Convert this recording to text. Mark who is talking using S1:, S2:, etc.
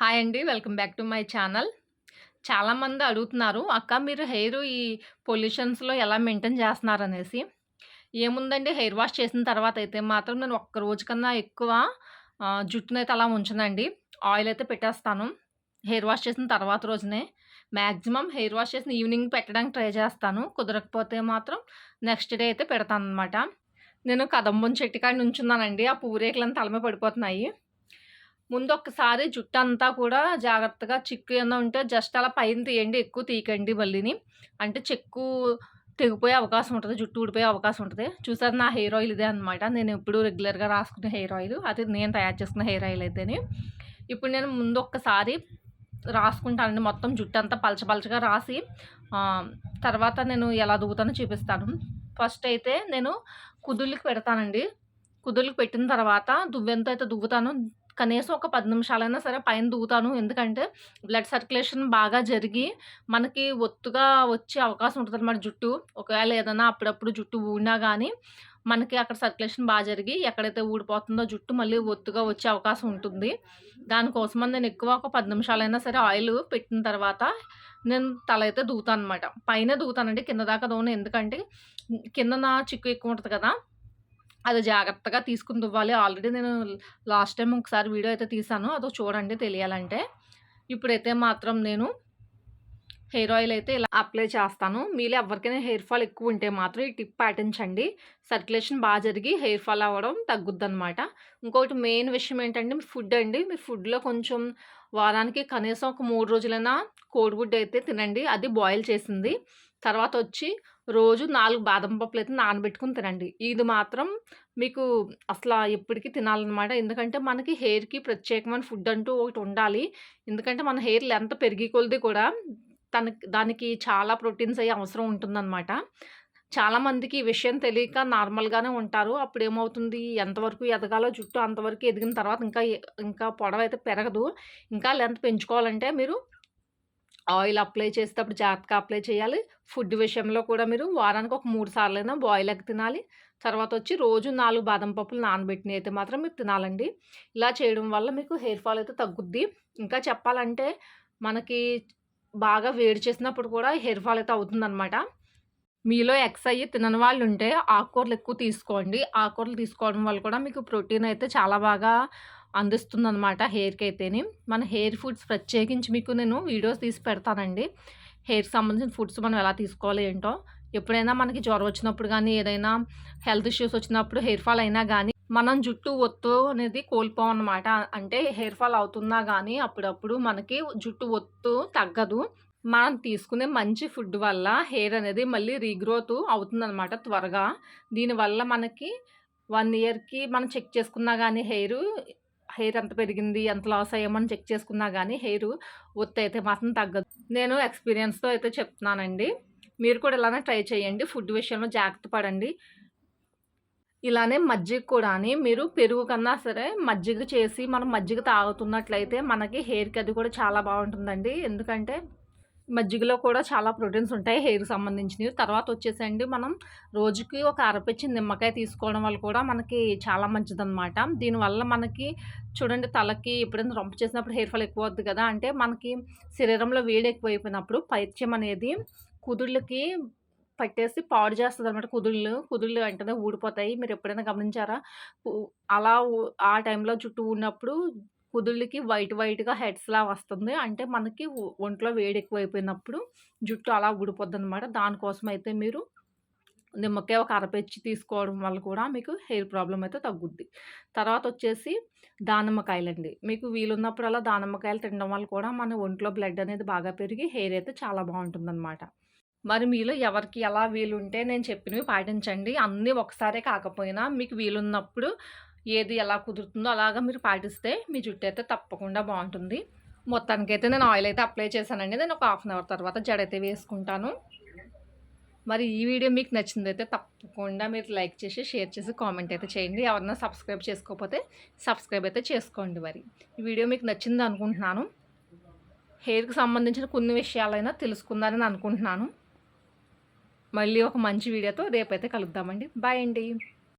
S1: Hi అండి. Welcome back to my channel. చాలామంది అడుగుతున్నారు, "అక్క మీరు ఈ పొల్యూషన్స్‌లో ఎలా మెయింటైన్ చేస్తున్నారనేసి." ఏముందండి, హెయిర్ వాష్ చేసిన తర్వాత అయితే మాత్రం నేను ఒక్క రోజు కన్నా ఎక్కువ జుట్టునైతే అలా ఉంచనండి. ఆయిల్ అయితే పెట్టేస్తాను. హెయిర్ వాష్ చేసిన తర్వాత రోజునే. మాక్సిమం హెయిర్ వాష్ చేసిన ఈవినింగ్ పెట్టడానికి ట్రై చేస్తాను. కుదరకపోతే మాత్రం నెక్స్ట్ డే అయితే పెడతాననమాట. నేను కదంబం చెట్టు కాడ నుంచున్నానండి. ఆ పూరేకులన్నీ తల మీద పడిపోతున్నాయి. ముందొక్కసారి జుట్టంతా కూడా జాగ్రత్తగా చిక్కు ఏమన్నా ఉంటే జస్ట్ అలా పైన తీయండి. ఎక్కువ తీయకండి మళ్ళీని. అంటే చెక్కు తెగిపోయే అవకాశం ఉంటది. జుట్టు ఊడిపోయే అవకాశం ఉంటది. చూసారా, నా హెయిర్ ఆయిల్ ఇదే అనమాట. నేనెప్పుడూ రెగ్యులర్‌గా రాసుకునే హెయిర్ ఆయిల్. అది నేను తయారు చేసుకున్న హెయిర్ ఆయిల్ అయితేని. ఇప్పుడు నేను ముందొక్కసారి రాసుకుంటానండి. మొత్తం జుట్టంతా పలచగా రాసి ఆహ్, తర్వాత నేను ఎలా దువ్వుతానో చూపిస్తాను. ఫస్ట్ అయితే నేను కుదుళ్ళకి పెడతానండి. కుదుళ్ళకి పెట్టిన తర్వాత దువ్వెనతో అయితే దువ్వుతాను. కనీసం ఒక 10 నిమిషాలైనా సరే పైన దువ్వుతాను. ఎందుకంటే బ్లడ్ సర్క్యులేషన్ బాగా జరిగి మనకి ఒత్తుగా వచ్చే అవకాశం ఉంటదనమాట జుట్టు. ఒకవేళ ఏదైనా అప్పుడప్పుడు జుట్టు ఊడినా గానీ, మనకి అక్కడ సర్క్యులేషన్ జరిగి ఎక్కడైతే ఊడిపోతుందో జుట్టు మళ్ళీ ఒత్తుగా వచ్చే అవకాశం ఉంటుంది. దానికోసమని నేను ఎక్కువ ఒక 10 నిమిషాలైనా సరే ఆయిల్ పెట్టిన తర్వాత నేను తల అయితే దువ్వుతాననమాట. పైనే దువ్వుతానండి. కింద దాకా దువ్వను. ఎందుకంటే కిందన చిక్కు ఎక్కువ ఉంటది కదా! అది జాగ్రత్తగా తీసుకొని దువ్వాలి. ఆల్రెడీ నేను లాస్ట్ టైమ్ ఒకసారి వీడియో అయితే తీశాను. అదో చూడండి తెలియాలంటే. ఇప్పుడైతే మాత్రం నేను హెయిర్ ఆయిల్ అయితే ఇలా అప్లై చేస్తాను. మీలో ఎవరికైనా హెయిర్ ఫాల్ ఎక్కువుంటే మాత్రం ఈ టిప్ పాటించండి. సర్క్యులేషన్ జరిగి హెయిర్ ఫాల్ అవ్వడం తగ్గుద్దనమాట. ఇంకోటి మెయిన్ విషయం ఏంటంటే మీ ఫుడ్ అండి. మీ ఫుడ్‌లో కొంచెం వారానికి కనీసం ఒక 3 రోజులైనా కోడిగుడ్డు అయితే తినండి. అది బాయిల్ చేసింది. తర్వాతొచ్చి రోజు 4 బాదం పప్పులైతే నానబెట్టుకొని తినండి. ఇది మాత్రం మీకు అసల ఎప్పటికి తినాలనమాట. ఎందుకంటే మనకి హెయిర్‌కి ప్రత్యేకమైన ఫుడ్ అంటూ ఒకటుండాలి. ఎందుకంటే మన హెయిర్ లెంత్ పెరిగే కొలది కూడా దానికి చాలా ప్రోటీన్స్ అయ్యి అవసరం ఉంటుందనమాట. చాలామందికి ఈ విషయం తెలియక నార్మల్‌గానే ఉంటారు. అప్పుడేమవుతుంది, ఎంతవరకు ఎదగాలో జుట్టు అంతవరకు ఎదిగిన తర్వాత ఇంకా పొడవైతే పెరగదు. ఇంకా లెంత్ పెంచుకోవాలంటే మీరు ఆయిల్ అప్లై చేసేటప్పుడు జాగ్రత్తగా అప్లై చేయాలి. ఫుడ్ విషయంలో కూడా మీరు వారానికి ఒక 3 సార్లైనా బాయిల్ ఎగ్ తినాలి. తర్వాతొచ్చి రోజు 4 బాదం పప్పులు నానబెట్టినయి అయితే మాత్రం మీరు తినాలండి. ఇలా చేయడం వల్ల మీకు హెయిర్ ఫాల్ అయితే తగ్గుద్ది. ఇంకా చెప్పాలంటే మనకి బాగా వేడి చేసినప్పుడు కూడా హెయిర్ ఫాల్ అయితే అవుతుందనమాట. మీలో ఎగ్స్ అయ్యి తినని వాళ్ళుంటే ఆకుకూరలు ఎక్కువ తీసుకోండి. ఆకుకూరలు తీసుకోవడం వల్ల కూడా మీకు ప్రోటీన్ అయితే చాలా బాగా అందిస్తుందనమాట హెయిర్‌కైతేని. మన హెయిర్ ఫుడ్స్ ప్రత్యేకించి మీకు నేను వీడియోస్ తీసి పెడతానండి. హెయిర్‌కి సంబంధించిన ఫుడ్స్ మనం ఎలా తీసుకోవాలో ఏంటో. ఎప్పుడైనా మనకి జ్వరం వచ్చినప్పుడు గానీ, ఏదైనా హెల్త్ ఇష్యూస్ వచ్చినప్పుడు హెయిర్ ఫాల్ అయినా గానీ, మనం జుట్టు ఒత్తు అనేది కోల్పోమనమాట. అంటే హెయిర్ ఫాల్ అవుతున్నా గానీ అప్పుడప్పుడు మనకి జుట్టు ఒత్తు తగ్గదు. మనం తీసుకునే మంచి ఫుడ్ వల్ల హెయిర్ అనేది మళ్ళీ రీగ్రోత్ అవుతుందనమాట త్వరగా. దీనివల్ల మనకి 1 ఇయర్‌కి మనం చెక్ చేసుకున్నా గానీ హెయిర్ ఎంత పెరిగింది, ఎంత లాస్ అయ్యామని చెక్ చేసుకున్నా గానీ ఒత్తయితే మాత్రం తగ్గదు. నేను ఎక్స్‌పీరియన్స్‌తో అయితే చెప్తున్నానండి. మీరు కూడా ఇలానే ట్రై చేయండి. ఫుడ్ విషయంలో జాగ్రత్త పడండి. ఇలానే మజ్జిగ కూడాని మీరు పెరుగు కన్నా సరే మజ్జిగ చేసి మనం మజ్జిగ తాగుతున్నట్లయితే మనకి హెయిర్‌కి అది కూడా చాలా బావుంటుందండి. ఎందుకంటే మజ్జిగలో కూడా చాలా ప్రోటీన్స్ ఉంటాయి హెయిర్‌కి సంబంధించినవి. తర్వాతొచ్చేసండి మనం రోజుకి ఒక అరపెచ్చి నిమ్మకాయ తీసుకోవడం వల్ల కూడా మనకి చాలా మంచిదనమాట. దీనివల్ల మనకి చూడండి, తలకి ఎప్పుడైనా రొంప చేసినప్పుడు హెయిర్ ఫాల్ ఎక్కువవుద్ది కదా! అంటే మనకి శరీరంలో వేడి ఎక్కువైపోయినప్పుడు పైత్యం అనేది కుదుళ్ళకి పట్టేసి పాడు చేస్తదనమాట. కుదుళ్ళు వెంటనే ఊడిపోతాయి. మీరెప్పుడైనా గమనించారా? కు అలా ఆ టైంలో జుట్టు ఊడినప్పుడు కుదుళ్ళకి వైట్‌గా హెడ్స్‌లా వస్తుంది. అంటే మనకి ఒంట్లో వేడి ఎక్కువైపోయినప్పుడు జుట్టు అలా ఊడిపోద్దనమాట. దానికోసమైతే మీరు నిమ్మకాయ ఒక అరపెచ్చి తీసుకోవడం వల్ల కూడా మీకు హెయిర్ ప్రాబ్లమ్ అయితే తగ్గుద్ది. తర్వాతొచ్చేసి దానిమ్మకాయలండి. మీకు వీలున్నప్పుడల్లా దానిమ్మకాయలు తినడం వల్ల కూడా మన ఒంట్లో బ్లడ్ అనేది బాగా పెరిగి హెయిర్ అయితే చాలా బావుంటుందనమాట. మరి మీలో ఎవరికి ఎలా వీలుంటే నేను చెప్పినవి పాటించండి. అన్నీ ఒకసారే కాకపోయినా మీకు వీలున్నప్పుడు ఏది ఎలా కుదురుతుందో అలాగా మీరు పాటిస్తే మీ జుట్టయితే తప్పకుండా బావుంటుంది. మొత్తానికైతే నేను ఆయిల్ అయితే అప్లై చేశానండి. నేను ఒక హాఫ్ అన్ అవర్ తర్వాత జడైతే వేసుకుంటాను. మరి ఈ వీడియో మీకు నచ్చిందైతే తప్పకుండా మీరు లైక్ చేసి, షేర్ చేసి, కామెంట్ అయితే చేయండి. ఎవరైనా సబ్స్క్రైబ్ చేసుకోకపోతే సబ్స్క్రైబ్ అయితే చేసుకోండి మరి. ఈ వీడియో మీకు నచ్చిందనుకుంటున్నాను. హెయిర్‌కి సంబంధించిన కొన్ని విషయాలైనా తెలుసుకున్నారని అనుకుంటున్నాను. మళ్ళీ ఒక మంచి వీడియోతో రేపైతే కలుద్దామండి. బాయ్ అండి.